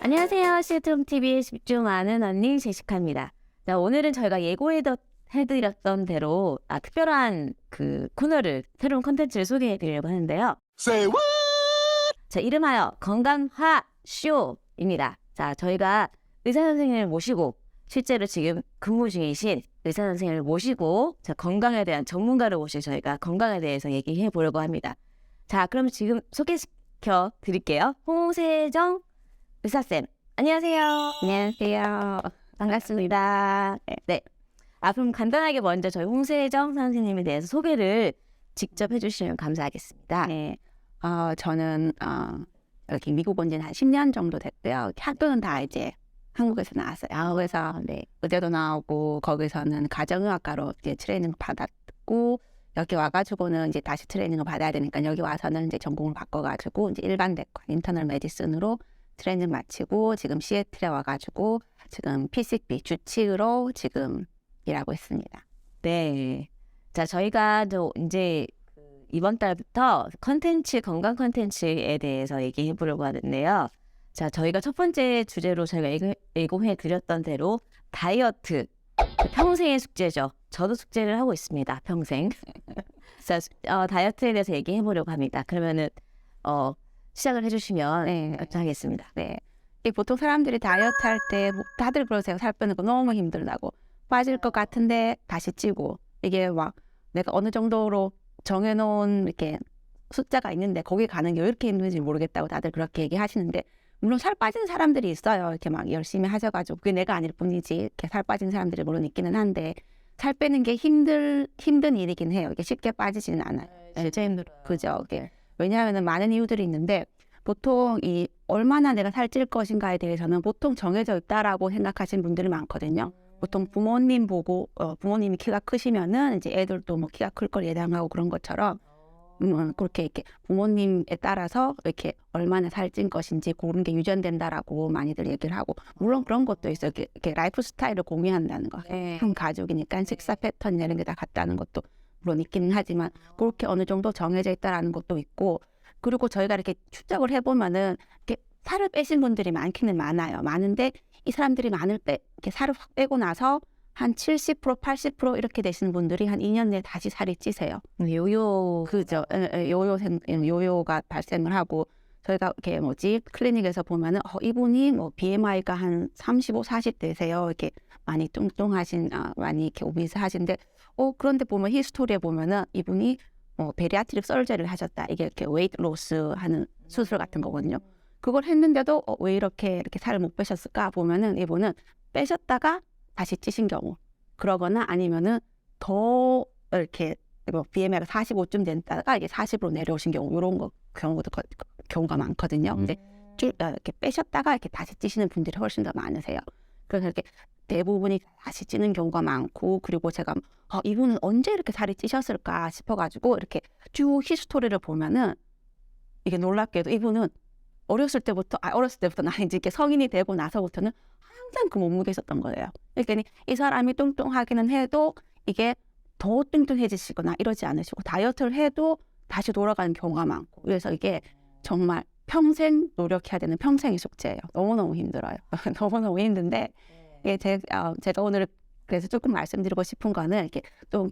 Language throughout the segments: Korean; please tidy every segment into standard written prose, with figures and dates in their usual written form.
안녕하세요. 시트홈TV에 집중하는 언니 제시카입니다. 자, 오늘은 저희가 예고해드렸던 대로 특별한 그 코너를, 새로운 콘텐츠를 소개해드리려고 하는데요. Say what? 자, 이름하여 건강화쇼입니다. 자, 저희가 의사 선생님을 모시고 실제로 지금 근무 중이신 의사 선생님을 모시고 건강에 대한 전문가를 모시고 저희가 건강에 대해서 얘기해 보려고 합니다. 자, 그럼 지금 소개시켜 드릴게요. 홍세정 의사쌤, 안녕하세요. 안녕하세요. 반갑습니다. 네. 그럼 간단하게 먼저 저희 홍세정 선생님에 대해서 소개를 직접 해주시면 감사하겠습니다. 네. 저는 여기 미국 온 지는 한 10년 정도 됐고요. 학교는 다 이제 한국에서 나왔어요. 한국에서 의대도 나오고 거기서는 가정의학과로 이제 트레이닝 받았고 여기 와가지고는 이제 다시 트레이닝을 받아야 되니까 여기 와서는 이제 전공을 바꿔가지고 이제 일반대과 인터널 메디슨으로 트레이닝 마치고 지금 시애틀에 와가지고 지금 PCP 주치의로 지금 일하고 있습니다. 네. 자, 저희가 이제 이번 달부터 건강 컨텐츠에 대해서 얘기해 보려고 하는데요. 자, 저희가 첫 번째 주제로 저희가 예고해 드렸던 대로 다이어트. 평생의 숙제죠. 저도 숙제를 하고 있습니다. 평생. 자, 다이어트에 대해서 얘기해 보려고 합니다. 그러면은 시작을 해주시면 하겠습니다. 네. 보통 사람들이 다이어트 할 때 다들 그러세요. 살 빼는 거 너무 힘들다고. 빠질 것 같은데 다시 찌고. 이게 막 내가 어느 정도로 정해놓은 이렇게 숫자가 있는데 거기 가는 게 왜 이렇게 힘든지 모르겠다고 다들 그렇게 얘기하시는데 물론 살 빠진 사람들이 있어요. 이렇게 막 열심히 하셔가지고 그게 내가 아닐 뿐이지 이렇게 살 빠진 사람들이 물론 있기는 한데 살 빼는 게 힘든 일이긴 해요. 이게 쉽게 빠지지는 않아요. 진짜 힘들어요. 그죠. 왜냐하면 많은 이유들이 있는데 보통 이 얼마나 내가 살찔 것인가에 대해서는 보통 정해져 있다라고 생각하시는 분들이 많거든요. 보통 부모님 보고 부모님이 키가 크시면은 이제 애들도 뭐 키가 클 걸 예상하고 그런 것처럼 그렇게 이렇게 부모님에 따라서 이렇게 얼마나 살찐 것인지 그런 게 유전된다라고 많이들 얘기를 하고 물론 그런 것도 있어요. 이렇게 라이프 스타일을 공유한다는 거. 한 가족이니까 식사 패턴 이런 게 다 같다는 것도 물론 있기는 하지만 그렇게 어느 정도 정해져 있다라는 것도 있고 그리고 저희가 이렇게 추적을 해보면은 이렇게 살을 빼신 분들이 많기는 많아요. 많은데 이 사람들이 이렇게 살을 확 빼고 나서 한 70%, 80% 이렇게 되시는 분들이 한 2년 내에 다시 살이 찌세요. 그죠. 요요가 발생을 하고 저희가 이렇게 클리닉에서 보면은 이분이 뭐 BMI가 한 35, 40 되세요. 이렇게 많이 뚱뚱하신, 많이 이렇게 오비스하신데 그런데 보면 히스토리에 보면은 이분이 베리아트릭 설저리를 하셨다. 이게 이렇게 웨이트 로스 하는 수술 같은 거거든요. 그걸 했는데도 왜 이렇게 살을 못 빼셨을까 보면은 이분은 빼셨다가 다시 찌신 경우 그러거나 아니면은 더 이렇게 BMI가 45쯤 됐다가 이게 40으로 내려오신 경우 이런 경우가 많거든요. 근데 이렇게 빼셨다가 이렇게 다시 찌시는 분들이 훨씬 더 많으세요. 그래서 이렇게 대부분이 다시 찌는 경우가 많고 그리고 제가 이분은 언제 이렇게 살이 찌셨을까 싶어가지고 이렇게 쭉 히스토리를 보면은 이게 놀랍게도 이분은 어렸을 때부터 나는 이제 이렇게 성인이 되고 나서부터는 항상 그 몸무게 있었던 거예요. 그러니까 이 사람이 뚱뚱하기는 해도 이게 더 뚱뚱해지시거나 이러지 않으시고 다이어트를 해도 다시 돌아가는 경우가 많고 그래서 이게 정말 평생 노력해야 되는 평생의 숙제예요. 너무너무 힘들어요. 너무너무 힘든데 이게 제가 오늘 그래서 조금 말씀드리고 싶은 거는 이렇게 또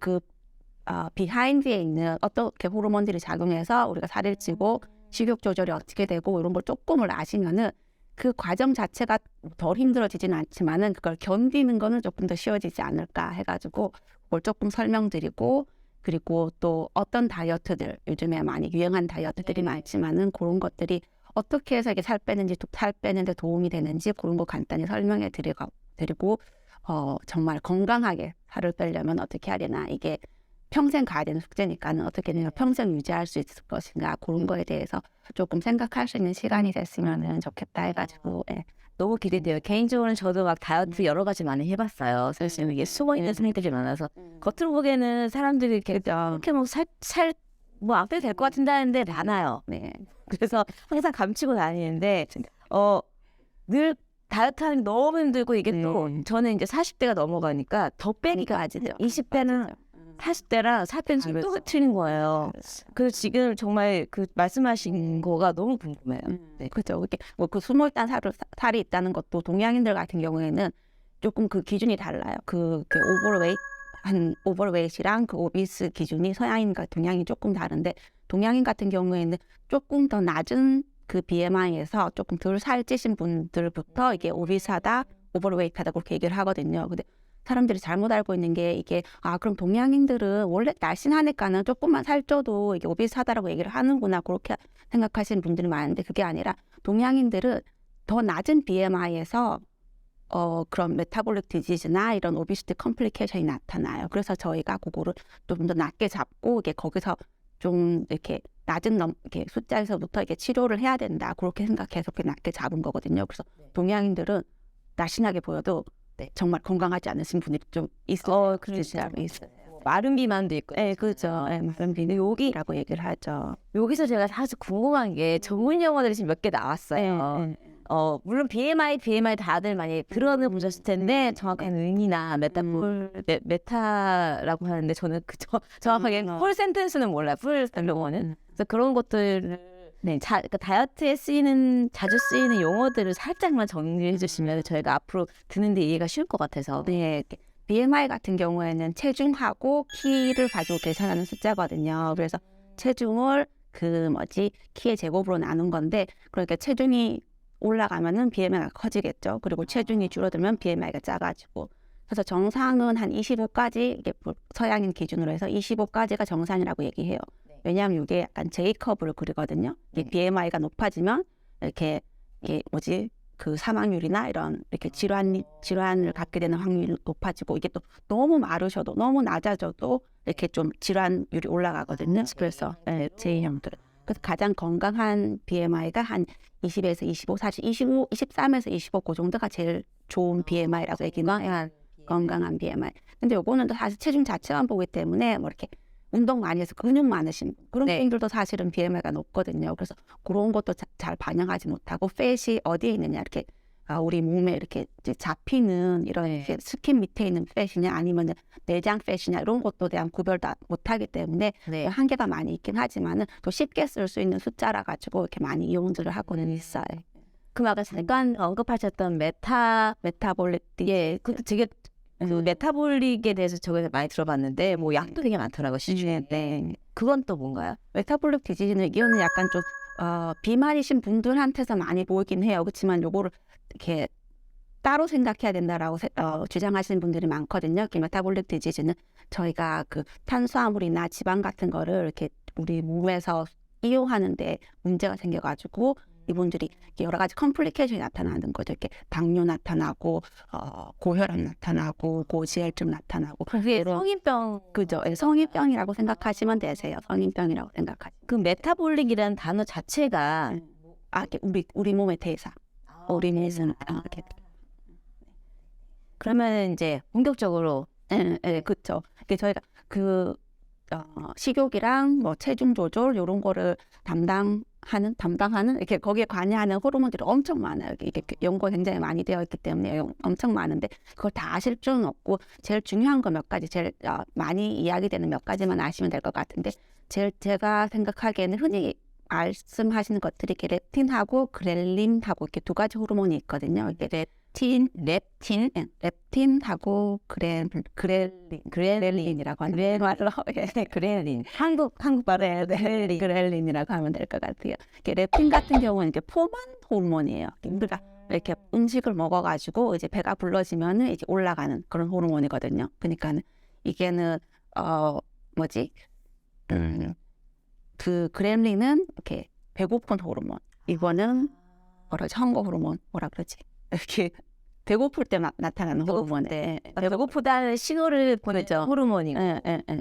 비하인드에 있는 어떻게 호르몬들이 작용해서 우리가 살을 찌고 식욕 조절이 어떻게 되고 이런 걸 조금을 아시면은 그 과정 자체가 덜 힘들어지지는 않지만은 그걸 견디는 거는 조금 더 쉬워지지 않을까 해가지고 그걸 조금 설명드리고 그리고 또 어떤 다이어트들 요즘에 많이 유행한 다이어트들이 많지만은 그런 것들이 어떻게 해서 이게 살 빼는데 도움이 되는지 그런 거 간단히 설명해 드리고 정말 건강하게 살을 빼려면 어떻게 하려나 이게 평생 가야 되는 숙제니까는 어떻게 내가 평생 유지할 수 있을 것인가 그런 거에 대해서 조금 생각할 수 있는 시간이 됐으면 좋겠다 해가지고 너무 기대돼요. 개인적으로는 저도 막 다이어트 여러 가지 많이 해봤어요. 사실 이게 숨어있는 사람들이 많아서 겉으로 보기에는 사람들이 이렇게 뭐 안 빼도 될 것 같은데 하는데 많아요. 네. 그래서 항상 감추고 다니는데 늘 다이어트 하는 게 너무 힘들고 이게 또 저는 이제 40대가 넘어가니까 더 빼기가 아직도 20대는 40대랑 살 빼는 속도가 다르죠. 틀린 거예요. 그래서 지금 정말 그 말씀하신 거가 너무 궁금해요. 네. 그렇죠. 이렇게 뭐그 숨어있다는 살이 있다는 것도 동양인들 같은 경우에는 조금 그 기준이 달라요. 그 오버웨이트랑 그 오비스 기준이 서양인과 동양인 조금 다른데 동양인 같은 경우에는 조금 더 낮은 그 BMI에서 조금 덜 살찌신 분들부터 이게 오비스하다, 오버웨이트하다 그렇게 얘기를 하거든요. 근데 사람들이 잘못 알고 있는 게 이게 그럼 동양인들은 원래 날씬하니까는 조금만 살쪄도 이게 오비스하다라고 얘기를 하는구나 그렇게 생각하시는 분들이 많은데 그게 아니라 동양인들은 더 낮은 BMI에서 그런 메타볼릭 디지즈나 이런 오비시티 컴플리케이션이 나타나요. 그래서 저희가 그거를 좀 더 낮게 잡고 이게 거기서 좀 이렇게 낮은 이렇게 숫자에서부터 이렇게 치료를 해야 된다. 그렇게 생각해서 그렇게 낮게 잡은 거거든요. 그래서 동양인들은 날씬하게 보여도 정말 건강하지 않으신 분이 좀 있어요. 그렇죠. 있어요. 마른 비만도 있고. 네, 그렇죠. 네, 마른 비는 여기라고 얘기를 하죠. 여기서 제가 사실 궁금한 게 전문 용어들이 지금 몇 개 나왔어요. 물론 BMI 다들 많이 들어는 보셨을 텐데 정확한 의미나 메타라고 하는데 저는 정확하게 풀 센텐스는 몰라요. 풀 용어는. 그래서 그런 것들을 그러니까 다이어트에 자주 쓰이는 용어들을 살짝만 정리해 주시면 저희가 앞으로 듣는데 이해가 쉬울 것 같아서. 네, BMI 같은 경우에는 체중하고 키를 가지고 계산하는 숫자거든요. 그래서 체중을 키의 제곱으로 나눈 건데, 그러니까 체중이 올라가면은 BMI가 커지겠죠. 그리고 체중이 줄어들면 BMI가 작아지고. 그래서 정상은 한 25까지, 이게 서양인 기준으로 해서 25까지가 정상이라고 얘기해요. 왜냐하면 이게 약간 J커브를 그리거든요. 이게 BMI가 높아지면 이렇게 그 사망률이나 이런 이렇게 질환을 갖게 되는 확률이 높아지고 이게 또 너무 마르셔도 너무 낮아져도 이렇게 좀 질환율이 올라가거든요. 그래서 J형들은. 그래서 가장 건강한 BMI가 한 20에서 25, 사실 25, 23에서 25 그 정도가 제일 좋은 BMI라고 얘기는 해요. 건강한 BMI. 근데 요거는 또 사실 체중 자체만 보기 때문에 뭐 이렇게 운동 많이 해서 근육 많으신 그런 분들도 사실은 BMI가 높거든요. 그래서 그런 것도 잘 반영하지 못하고 팻이 어디에 있느냐 이렇게 우리 몸에 이렇게 이제 잡히는 이런 이렇게 스킨 밑에 있는 팻이냐 아니면 내장 팻이냐 이런 것도 대한 구별도 못하기 때문에 한계가 많이 있긴 하지만은 또 쉽게 쓸 수 있는 숫자라 가지고 이렇게 많이 이용들을 하고는 있어요. 그럼 아까 잠깐 언급하셨던 메타볼릭 그것도 되게 그 메타볼릭에 대해서 저거 많이 들어봤는데 뭐 약도 되게 많더라고요. 시중에. 그건 또 뭔가요? 메타볼릭 디지즈는 이거는 약간 좀 비만이신 분들한테서 많이 보이긴 해요. 그렇지만 요거를 이렇게 따로 생각해야 된다라고 주장하시는 분들이 많거든요. 메타볼릭 디지즈는 저희가 그 탄수화물이나 지방 같은 거를 이렇게 우리 몸에서 이용하는데 문제가 생겨가지고 이분들이 여러 가지 컴플리케이션이 나타나는 거죠. 이렇게 당뇨 나타나고 고혈압 나타나고 고지혈증 나타나고 그게 성인병 그죠? 성인병이라고 생각하시면 되세요. 성인병이라고 생각하시면. 그 메타볼릭이라는 단어 자체가 우리 몸의 대사. 우리 몸에서는 이렇게. 그러면 이제 본격적으로 그렇죠. 저희가 식욕이랑 뭐 체중 조절 이런 거를 담당하는 이렇게 거기에 관여하는 호르몬들이 엄청 많아요. 이게 연구가 굉장히 많이 되어 있기 때문에 엄청 많은데 그걸 다 아실 필요는 없고 제일 중요한 거 몇 가지 제일 많이 이야기되는 몇 가지만 아시면 될 것 같은데 제가 생각하기에는 흔히 말씀하시는 것들이 이렇게 렙틴하고 그렐린하고 이렇게 두 가지 호르몬이 있거든요. 이게 렙틴하고 그렐린이라고 하는 말로 그렐린 한국 말에 그렐린이라고 하면 될 것 같아요. 렙틴 같은 경우는 이게 포만 호르몬이에요. 우리가 이렇게 음식을 먹어가지고 이제 배가 불러지면은 이제 올라가는 그런 호르몬이거든요. 그러니까는 이게는 그 그렐린은 이렇게 배고픈 호르몬. 이거는 허거 호르몬 뭐라 그러지? 이렇게 배고플 때 나타나는 호르몬인데 배고프다는 신호를 보내죠. 호르몬이고.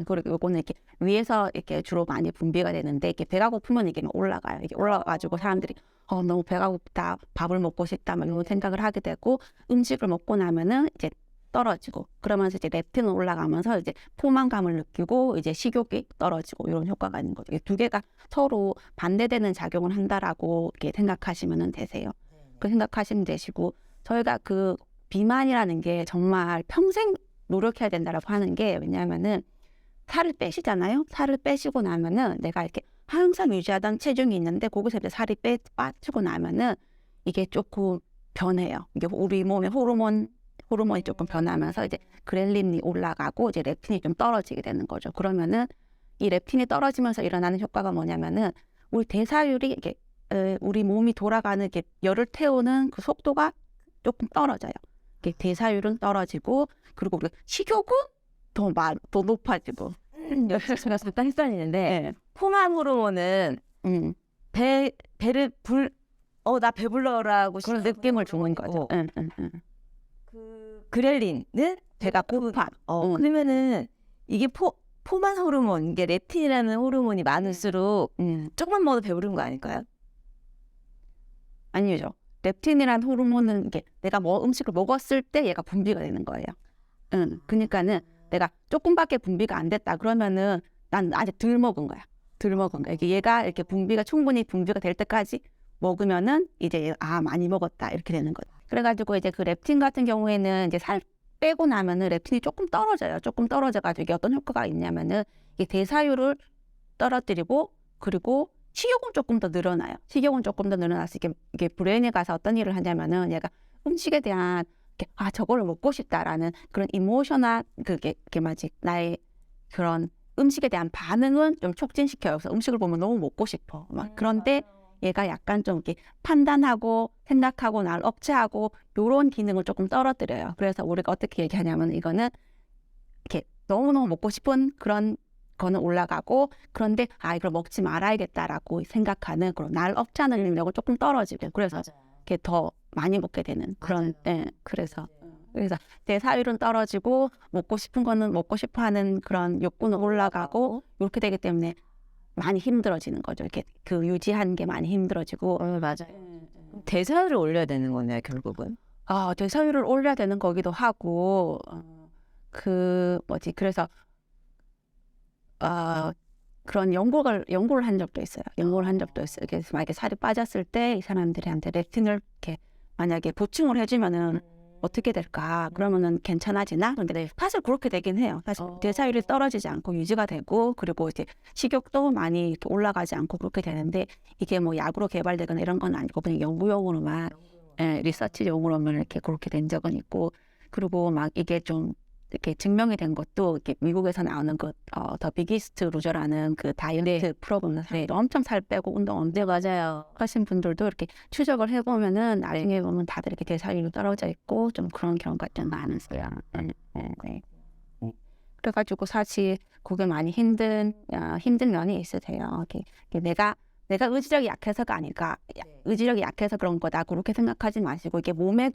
그리고 요거는 이렇게 위에서 이렇게 주로 많이 분비가 되는데 이렇게 배가 고프면 이게 막 올라가요. 이게 올라가지고 사람들이 너무 배가 고프다, 밥을 먹고 싶다, 막 이런 생각을 하게 되고 음식을 먹고 나면은 이제 떨어지고 그러면서 이제 렙틴은 올라가면서 이제 포만감을 느끼고 이제 식욕이 떨어지고 이런 효과가 있는 거죠. 두 개가 서로 반대되는 작용을 한다라고 이렇게 생각하시면 되세요. 그 생각하시면 되시고 저희가 그 비만이라는 게 정말 평생 노력해야 된다라고 하는 게 왜냐하면은 살을 빼시잖아요. 살을 빼시고 나면은 내가 이렇게 항상 유지하던 체중이 있는데 거기서 이제 살이 빠지고 나면은 이게 조금 변해요. 이게 우리 몸의 호르몬이 조금 변하면서 이제 그렐린이 올라가고 이제 렙틴이 좀 떨어지게 되는 거죠. 그러면은 이 렙틴이 떨어지면서 일어나는 효과가 뭐냐면은 우리 대사율이 이게 우리 몸이 돌아가는 게 열을 태우는 그 속도가 조금 떨어져요. 이게 대사율은 떨어지고 그리고 우리 식욕은 더 높아지고. 제가 잠깐 헷갈리는데 네. 포만 호르몬은 배를 나 배불러라고 그런 느낌을 주는 거죠. 그 그렐린은 배가 고파. 그러면은 이게 포만 호르몬, 이게 렙틴이라는 호르몬이 많을수록 조금만 먹어도 배부른 거 아닐까요? 아니죠. 렙틴이란 호르몬은 이게 내가 음식을 먹었을 때 얘가 분비가 되는 거예요. 그러니까는 내가 조금밖에 분비가 안 됐다 그러면은 난 아직 덜 먹은 거야. 이게 얘가 이렇게 충분히 분비가 될 때까지 먹으면은 이제 많이 먹었다 이렇게 되는 거죠. 그래가지고 이제 그 렙틴 같은 경우에는 이제 살 빼고 나면은 렙틴이 조금 떨어져요. 조금 떨어져가지고 이게 어떤 효과가 있냐면은 이게 대사율을 떨어뜨리고 그리고 식욕은 조금 더 늘어나요. 식욕은 조금 더 늘어나서 이게 브레인에 가서 어떤 일을 하냐면은 얘가 음식에 대한 저거를 먹고 싶다라는 그런 이모셔널 나의 그런 음식에 대한 반응은 좀 촉진시켜요. 그래서 음식을 보면 너무 먹고 싶어. 그런데 얘가 약간 좀 이렇게 판단하고 생각하고 날 억제하고 요런 기능을 조금 떨어뜨려요. 그래서 우리가 어떻게 얘기하냐면 이거는 이렇게 너무너무 먹고 싶은 그런 거는 올라가고 그런데 이걸 먹지 말아야겠다라고 생각하는 그런 날 억제하는 능력을 조금 떨어지고 그래서 이렇게 더 많이 먹게 되는 그런 그래서 대사율은 떨어지고 먹고 싶은 거는 먹고 싶어 하는 그런 욕구는 올라가고 이렇게 되기 때문에 많이 힘들어지는 거죠. 이렇게 그 유지하는 게 많이 힘들어지고 맞아요. 대사율을 올려야 되는 거네요, 결국은. 대사율을 올려야 되는 거기도 하고 그래서 그런 연구를 한 적도 있어요. 이렇게 만약에 살이 빠졌을 때 이 사람들한테 렙틴을 이렇게 만약에 보충을 해주면은 어떻게 될까? 그러면은 괜찮아지나? 근데 사실 그렇게 되긴 해요. 사실 대사율이 떨어지지 않고 유지가 되고 그리고 이제 식욕도 많이 이렇게 올라가지 않고 그렇게 되는데 이게 뭐 약으로 개발되거나 이런 건 아니고 그냥 연구용으로만 리서치용으로만 이렇게 그렇게 된 적은 있고 그리고 막 이게 좀 이렇게 증명이 된 것도 이렇게 미국에서 나오는 더 비기스트 루저라는 그 다이어트 프로그램에서 엄청 살 빼고 운동 엄청 맞아요. 하신 분들도 이렇게 추적을 해보면은 나중에 보면 다들 이렇게 대사율이 떨어져 있고 좀 그런 경우가 좀 많으세요. 그래가지고 사실 그게 많이 힘든 면이 있으세요. 이렇게 내가 의지력이 약해서가 아닐까, 의지력이 약해서 그런 거다 그렇게 생각하지 마시고 이게 몸의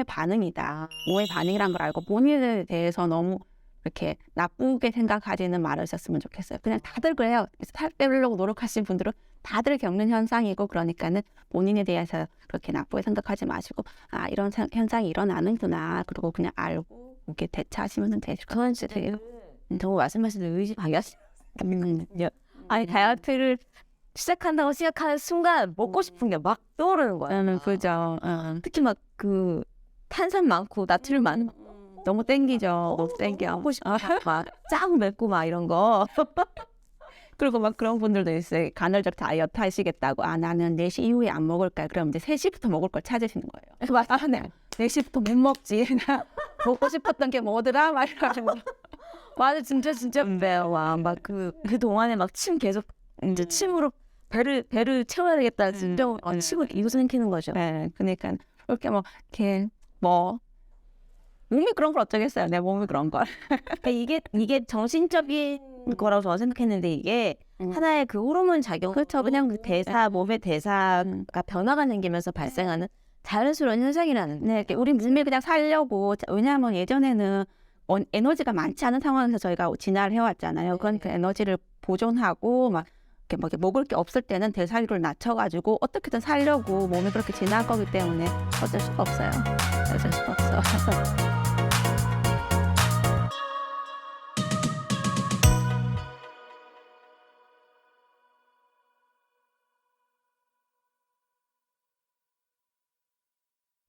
반응이다. 몸의 반응이란 걸 알고 본인에 대해서 너무 이렇게 나쁘게 생각하지는 말으셨으면 좋겠어요. 그냥 다들 그래요. 살 빼려고 노력하시는 분들은 다들 겪는 현상이고 그러니까는 본인에 대해서 그렇게 나쁘게 생각하지 마시고 이런 현상이 일어나는구나. 그리고 그냥 알고 이렇게 대처하시면 되실 것 그건 진짜 정말 말씀하신 대로 의지 방해하시거든요. 다이어트를 시작한다고 생각하는 순간 먹고 싶은 게 막 떠오르는 거야. 그죠. 특히 막 그 탄산 많고 나트륨 많은 너무 땡기죠. 너무 땡겨. 먹고 싶어. 막짱 맵고 막 이런 거. 그리고 막 그런 분들도 있어요. 간헐적 다이어트 하시겠다고. 나는 4시 이후에 안 먹을 거야. 그럼 이제 3시부터 먹을 걸 찾으시는 거예요. 맞아. 4시부터 못 먹지. 먹고 싶었던 게 뭐더라? 막 이러고. 맞아, 진짜 매워. 막 그 동안에 막 침 계속 이제 침으로 배를 채워야 되겠다. 진짜 치고 이거 생기는 거죠. 그러니까 그렇게 이렇게 몸이 그런 걸 어쩌겠어요. 내 몸이 그런 걸. 그러니까 이게 정신적인 거라고 저는 생각했는데 이게 하나의 그 호르몬 작용, 그렇죠. 그냥 몸의 대사가 변화가 생기면서 발생하는 자연스러운 현상이라는. 우리 몸이 그냥 살려고. 왜냐하면 예전에는 에너지가 많지 않은 상황에서 저희가 진화를 해왔잖아요. 그러니까 에너지를 보존하고 이렇게 먹을 게 없을 때는 대사율을 낮춰가지고 어떻게든 살려고 몸이 그렇게 진화할 거기 때문에 어쩔 수가 없어요.